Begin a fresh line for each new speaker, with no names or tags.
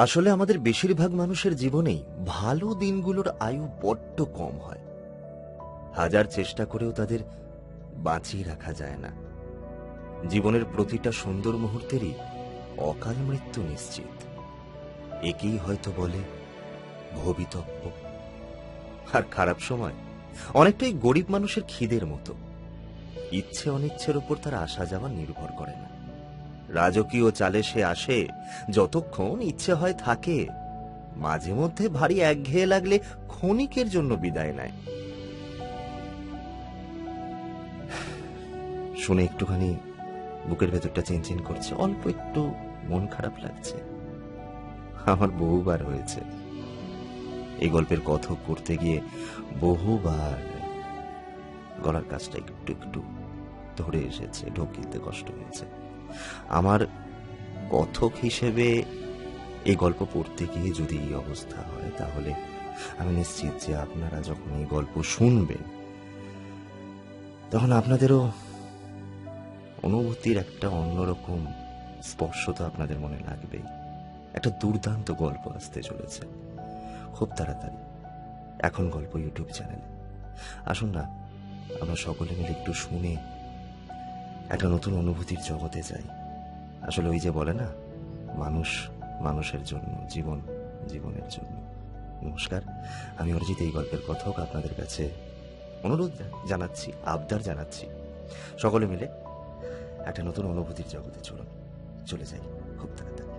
আসলে আমাদের বেশিরভাগ মানুষের জীবনেই ভালো দিনগুলোর আয়ু বড্ড কম হয়। হাজার চেষ্টা করেও তাদের বাঁচিয়ে রাখা যায় না। জীবনের প্রতিটা সুন্দর মুহূর্তেরই অকাল মৃত্যু নিশ্চিত। একেই হয়তো বলে ভবিতব্য। আর খারাপ সময় অনেকটাই গরিব মানুষের খিদের মতো, ইচ্ছে অনিচ্ছের উপর তার আসা যাওয়া নির্ভর করে না। রাজকীয় চালে সে আসে, যতক্ষণ ইচ্ছে হয় থাকে, মাঝে মধ্যে ভারী একঘেয়ে লাগলে ক্ষণিকের জন্য বিদায় নেয়। শুনে একটুখানি বুকের ভেতরটা চিনচিন করছে, অল্প একটু মন খারাপ লাগছে। আমার বহুবার হয়েছে এই গল্পের কথক করতে গিয়ে, বহুবার গলার কাজটা একটু একটু ধরে এসেছে, ঢোক গিলতে কষ্ট হয়েছে। আমার কথক হিসেবে এই গল্প পড়তে গিয়ে যদি এই অবস্থা হয়, তাহলে আমি নিশ্চিত যে আপনারা যখন এই গল্প শুনবেন, তখন আপনাদেরও অনুভূতির একটা অন্যরকম স্পর্শ তো আপনাদের মনে লাগবেই। একটা দুর্দান্ত গল্প আসতে চলেছে খুব তাড়াতাড়ি এখন গল্প ইউটিউব চ্যানেলে। আসুন না, আমরা সকলে মিলে একটু শুনে একটা নতুন অনুভূতির জগতে যাই। আসলে ওই যে বলে না, মানুষ মানুষের জন্য, জীবন জীবনের জন্য। নমস্কার, আমি অরিজিৎ। এই গল্পের কথক আপনাদের কাছে অনুরোধ জানাচ্ছি, আবদার জানাচ্ছি, সকলে মিলে একটা নতুন অনুভূতির জগতে চলে যাই খুব তাড়াতাড়ি।